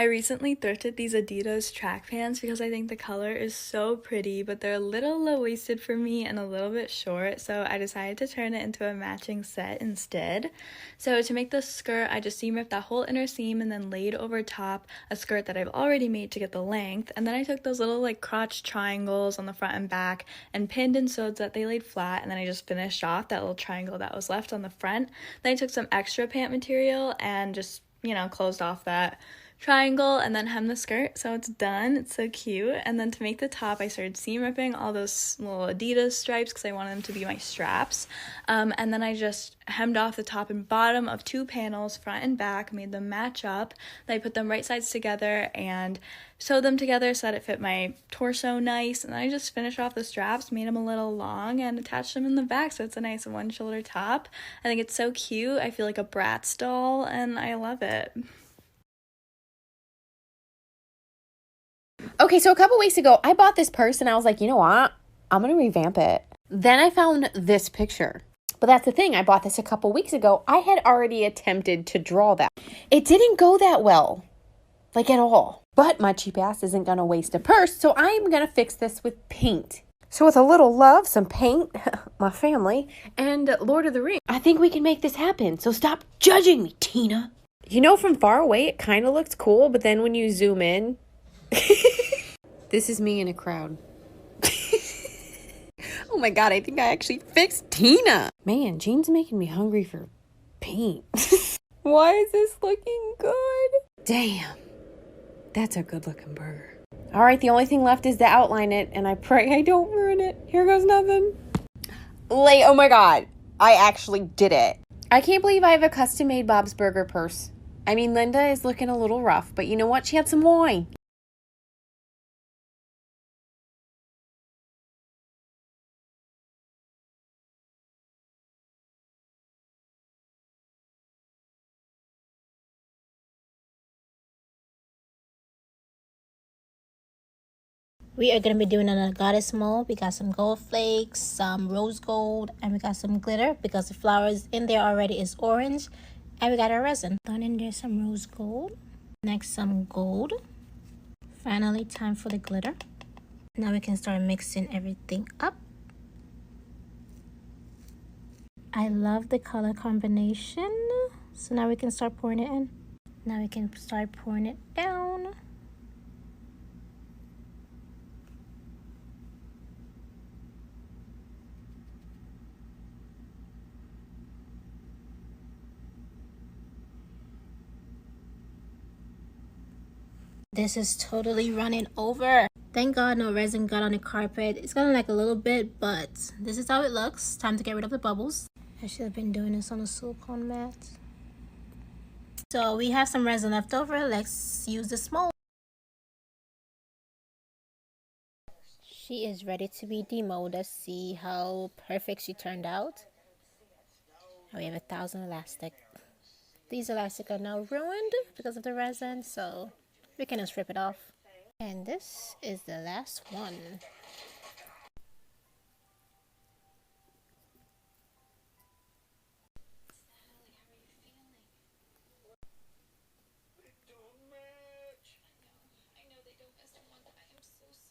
I recently thrifted these Adidas track pants because I think the color is so pretty, but they're a little low-waisted for me and a little bit short, so I decided to turn it into a matching set instead. So to make the skirt, I just seam ripped that whole inner seam and then laid over top a skirt that I've already made to get the length, and then I took those little like crotch triangles on the front and back and pinned and sewed so that they laid flat, and then I just finished off that little triangle that was left on the front. Then I took some extra pant material and just, closed off that triangle and then hem the skirt, so it's done. It's so cute. And then to make the top, I started seam ripping all those little Adidas stripes because I wanted them to be my straps, and then I just hemmed off the top and bottom of 2 panels, front and back, made them match up. Then I put them right sides together and sewed them together so that it fit my torso nice, and then I just finished off the straps, made them a little long, and attached them in the back so it's a nice one shoulder top. I think it's so cute. I feel like a Bratz doll and I love it. Okay, so a couple weeks ago, I bought this purse and I was like, you know what? I'm going to revamp it. Then I found this picture. But that's the thing. I bought this a couple weeks ago. I had already attempted to draw that. It didn't go that well. Like at all. But my cheap ass isn't going to waste a purse, so I'm going to fix this with paint. So with a little love, some paint, my family, and Lord of the Rings, I think we can make this happen. So stop judging me, Tina. From far away, it kind of looks cool, but then when you zoom in, this is me in a crowd. Oh my god, I think I actually fixed Tina. Man, Jean's making me hungry for paint. Why is this looking good? Damn, that's a good looking burger. All right, the only thing left is to outline it, and I pray I don't ruin it. Here goes nothing. Oh my god, I actually did it. I can't believe I have a custom-made Bob's Burger purse. I mean, Linda is looking a little rough, but you know what? She had some wine. We are going to be doing a goddess mold. We got some gold flakes, some rose gold, and we got some glitter because the flowers in there already is orange. And we got our resin. Thrown in there some rose gold. Next some gold. Finally, time for the glitter. Now we can start mixing everything up. I love the color combination. So now we can start pouring it in. Now we can start pouring it down. This is totally running over. Thank God no resin got on the carpet. It's gonna like a little bit, but this is how it looks. Time to get rid of the bubbles. I should have been doing this on a silicone mat. So we have some resin left over. Let's use this mold. She is ready to be demolded. Let's see how perfect she turned out. We have 1,000 elastic. These elastic are now ruined because of the resin, so we can just rip it off. And this is the last one.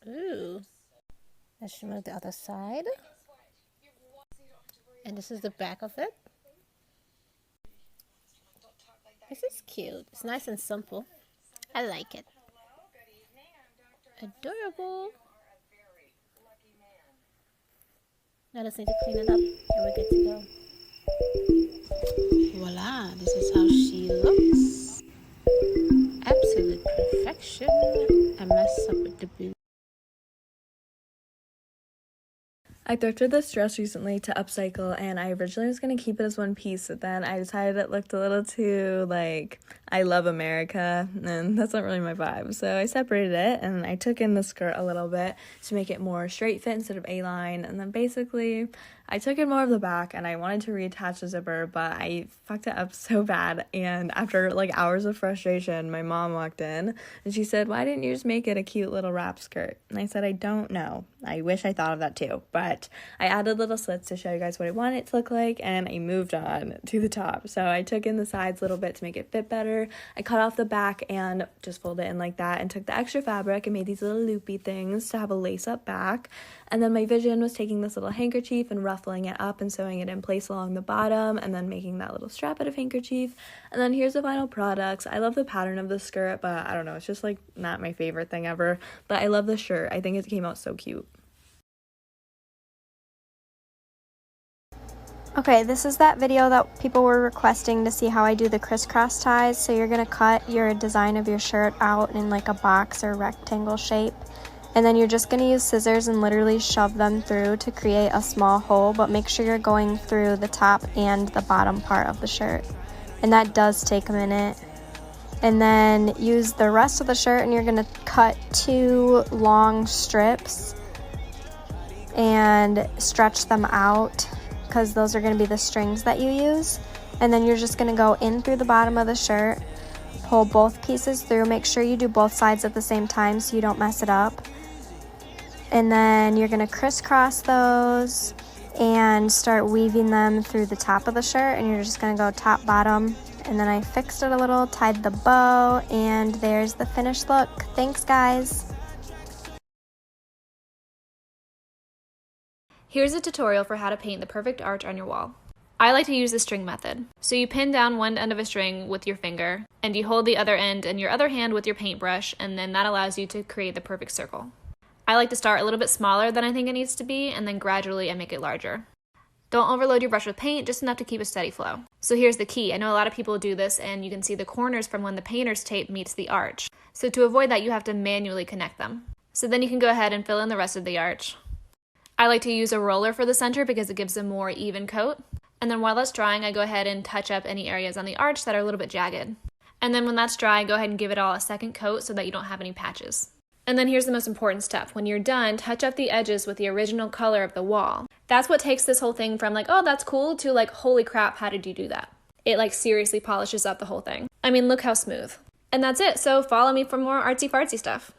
Ooh. Let's remove the other side. And this is the back of it. This is cute. It's nice and simple. I like it. Adorable. Now just need to clean it up and we're good to go. Voila, this is how she looks. Absolute perfection. I messed up with the boot. I thrifted this dress recently to upcycle, and I originally was going to keep it as one piece, but then I decided it looked a little too, I love America, and that's not really my vibe. So I separated it, and I took in the skirt a little bit to make it more straight fit instead of A-line, and then basically I took in more of the back, and I wanted to reattach the zipper, but I fucked it up so bad, and after, hours of frustration, my mom walked in, and she said, "Why didn't you just make it a cute little wrap skirt?" And I said, "I don't know. I wish I thought of that too, but but I added little slits to show you guys what I want it to look like, and I moved on to the top. So I took in the sides a little bit to make it fit better. I cut off the back and just folded it in like that, and took the extra fabric and made these little loopy things to have a lace up back. And then my vision was taking this little handkerchief and ruffling it up and sewing it in place along the bottom, and then making that little strap out of handkerchief. And then here's the final products. I love the pattern of the skirt, but I don't know, it's just like not my favorite thing ever. But I love the shirt. I think it came out so cute. Okay, this is that video that people were requesting to see how I do the crisscross ties. So you're going to cut your design of your shirt out in like a box or rectangle shape. And then you're just going to use scissors and literally shove them through to create a small hole. But make sure you're going through the top and the bottom part of the shirt. And that does take a minute. And then use the rest of the shirt and you're going to cut 2 long strips and stretch them out, because those are going to be the strings that you use. And then you're just going to go in through the bottom of the shirt, pull both pieces through, make sure you do both sides at the same time so you don't mess it up. And then you're going to crisscross those and start weaving them through the top of the shirt, and you're just going to go top, bottom. And then I fixed it a little, tied the bow, and there's the finished look. Thanks, guys. Here's a tutorial for how to paint the perfect arch on your wall. I like to use the string method. So you pin down one end of a string with your finger, and you hold the other end in your other hand with your paintbrush, and then that allows you to create the perfect circle. I like to start a little bit smaller than I think it needs to be, and then gradually I make it larger. Don't overload your brush with paint, just enough to keep a steady flow. So here's the key. I know a lot of people do this, and you can see the corners from when the painter's tape meets the arch. So to avoid that, you have to manually connect them. So then you can go ahead and fill in the rest of the arch. I like to use a roller for the center because it gives a more even coat. And then while that's drying, I go ahead and touch up any areas on the arch that are a little bit jagged. And then when that's dry, go ahead and give it all a second coat so that you don't have any patches. And then here's the most important step. When you're done, touch up the edges with the original color of the wall. That's what takes this whole thing from like, oh, that's cool, to like, holy crap, how did you do that? It like seriously polishes up the whole thing. I mean, look how smooth. And that's it. So follow me for more artsy fartsy stuff.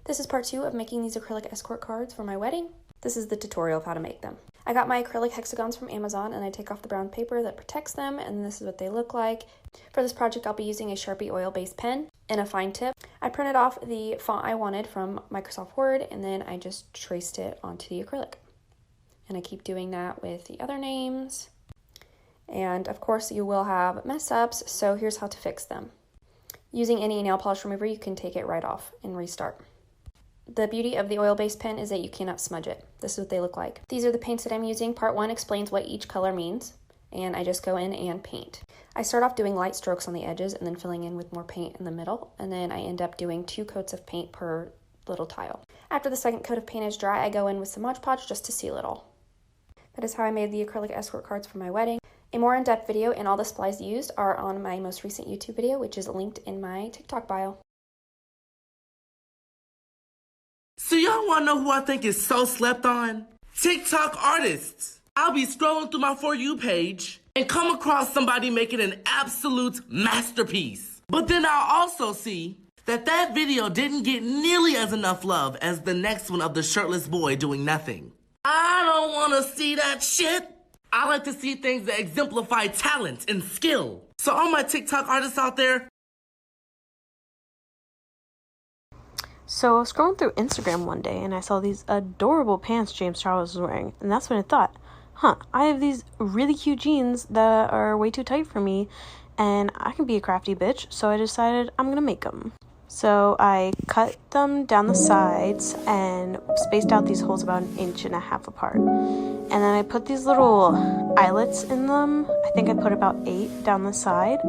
This is part 2 of making these acrylic escort cards for my wedding. This is the tutorial of how to make them. I got my acrylic hexagons from Amazon, and I take off the brown paper that protects them, and this is what they look like. For this project, I'll be using a Sharpie oil-based pen and a fine tip. I printed off the font I wanted from Microsoft Word, and then I just traced it onto the acrylic. And I keep doing that with the other names. And of course, you will have mess ups, so here's how to fix them. Using any nail polish remover, you can take it right off and restart. The beauty of the oil-based pen is that you cannot smudge it. This is what they look like. These are the paints that I'm using. Part 1 explains what each color means, and I just go in and paint. I start off doing light strokes on the edges and then filling in with more paint in the middle, and then I end up doing 2 coats of paint per little tile. After the second coat of paint is dry, I go in with some Mod Podge just to seal it all. That is how I made the acrylic escort cards for my wedding. A more in-depth video and all the supplies used are on my most recent YouTube video, which is linked in my TikTok bio. So y'all wanna know who I think is so slept on? TikTok artists. I'll be scrolling through my For You page and come across somebody making an absolute masterpiece. But then I'll also see that video didn't get nearly as enough love as the next one of the shirtless boy doing nothing. I don't wanna see that shit. I like to see things that exemplify talent and skill. So all my TikTok artists out there, So I was scrolling through Instagram one day and I saw these adorable pants James Charles was wearing. And that's when I thought, I have these really cute jeans that are way too tight for me and I can be a crafty bitch. So I decided I'm going to make them. So I cut them down the sides and spaced out these holes about 1.5 inches apart. And then I put these little eyelets in them. I think I put about 8 down the side.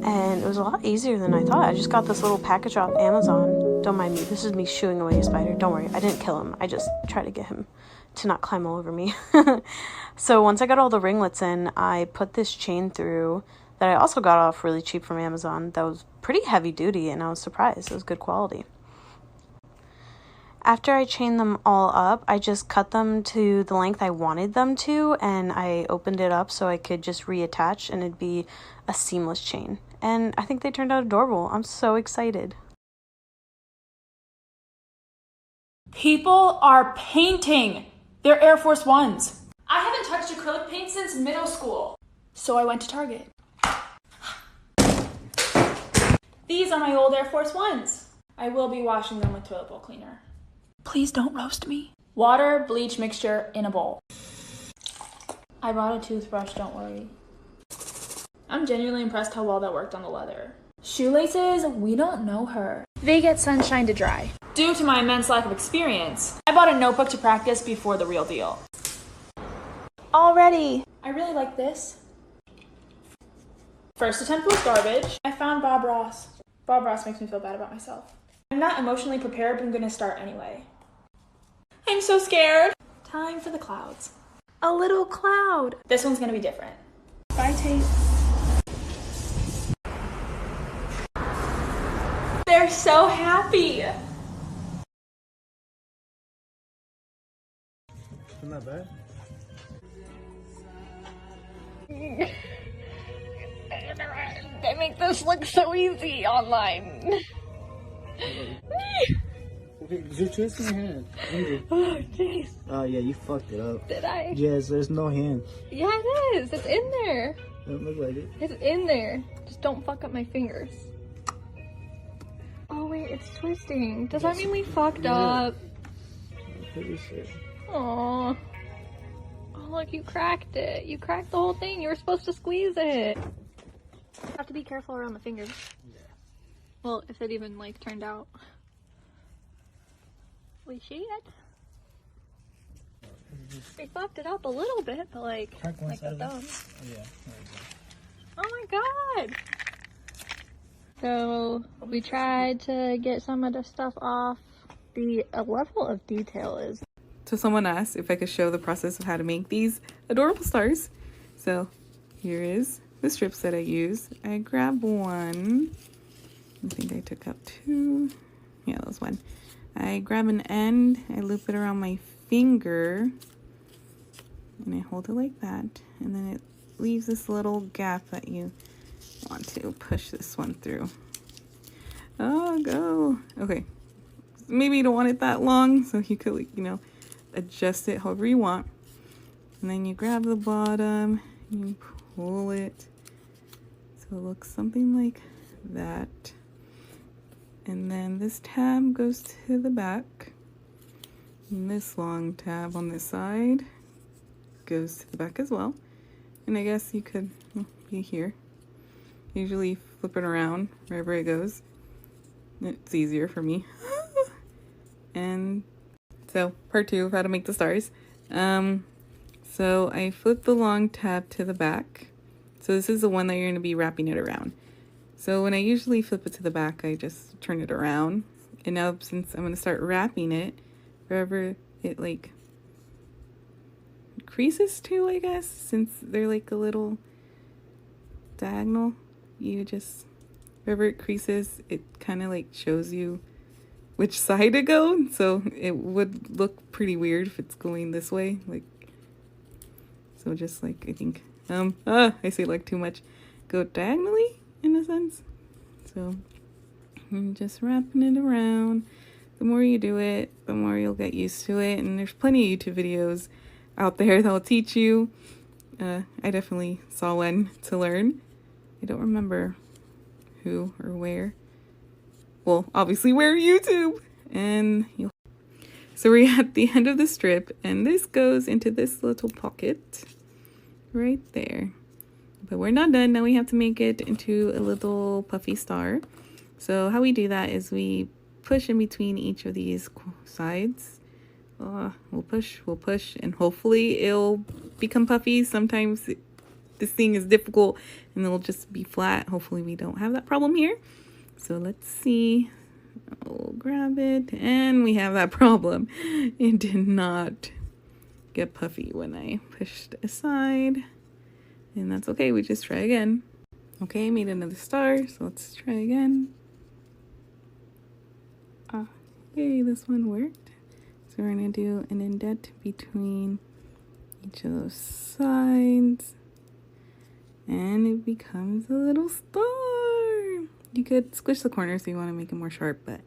and it was a lot easier than I thought. I just got this little package off Amazon. Don't mind me, this is me shooing away a spider. Don't worry, I didn't kill him. I just tried to get him to not climb all over me. So once I got all the ringlets in, I put this chain through that I also got off really cheap from Amazon. That was pretty heavy duty, and I was surprised. It was good quality. After I chained them all up, I just cut them to the length I wanted them to, and I opened it up so I could just reattach and it'd be a seamless chain. And I think they turned out adorable. I'm so excited. People are painting their Air Force Ones. I haven't touched acrylic paint since middle school. So I went to Target. These are my old Air Force Ones. I will be washing them with toilet bowl cleaner. Please don't roast me. Water, bleach mixture in a bowl. I brought a toothbrush, don't worry. I'm genuinely impressed how well that worked on the leather. Shoelaces, we don't know her. They get sunshine to dry. Due to my immense lack of experience, I bought a notebook to practice before the real deal. Already. I really like this. First attempt was garbage. I found Bob Ross. Bob Ross makes me feel bad about myself. I'm not emotionally prepared, but I'm gonna start anyway. I'm so scared. Time for the clouds. A little cloud. This one's gonna be different. Bye, tape. They're so happy. Isn't that bad? They make this look so easy online. Okay, you're twisting your hand. Oh, jeez. Oh, yeah, you fucked it up. Did I? Yes, there's no hand. Yeah, it is. It's in there. Doesn't look like it. It's in there. Just don't fuck up my fingers. Oh, wait, it's twisting. Does that mean we fucked up? I'm pretty sure. Aww. Oh, look, you cracked it. You cracked the whole thing. You were supposed to squeeze it. Have to be careful around the fingers. Yeah. Well, if it even, like, turned out. We shit. We fucked it up a little bit, but, like the thumb. Oh, yeah. There we go. Oh my god! So, we tried to get some of the stuff off. The level of detail is... So someone asked if I could show the process of how to make these adorable stars. So here is the strips that I use. I grab one. I think I took out two. Yeah, that was one. I grab an end, I loop it around my finger, and I hold it like that. And then it leaves this little gap that you want to push this one through. Oh, go. Okay. Maybe you don't want it that long, so you could, like, you know, adjust it however you want. And then you grab the bottom, you pull it so it looks something like that. And then this tab goes to the back, and this long tab on this side goes to the back as well. And I guess you could be here. Usually flip it around wherever it goes. It's easier for me. And so part 2 of how to make the stars. So I flip the long tab to the back. So this is the one that you're going to be wrapping it around. So when I usually flip it to the back, I just turn it around. And now since I'm going to start wrapping it, wherever it like creases to, I guess, since they're like a little diagonal, you just, wherever it creases, it kind of like shows you which side to go. So it would look pretty weird if it's going this way, like, so just like, I think, I say like too much, go diagonally in a sense. So I'm just wrapping it around. The more you do it, the more you'll get used to it. And there's plenty of YouTube videos out there that'll teach you. I definitely saw one to learn. I don't remember who or where. Well, obviously where, YouTube. And so we're at the end of the strip, and this goes into this little pocket right there. But we're not done. Now we have to make it into a little puffy star. So how we do that is we push in between each of these sides. We'll push, and hopefully it'll become puffy. Sometimes this thing is difficult and it'll just be flat. Hopefully we don't have that problem here. So let's see. I'll grab it, and we have that problem. It did not get puffy when I pushed aside, and that's okay. We just try again. Okay, made another star, so let's try again. Okay, this one worked. So we're gonna do an indent between each of those sides, and it becomes a little star. You could squish the corners if you want to make it more sharp, but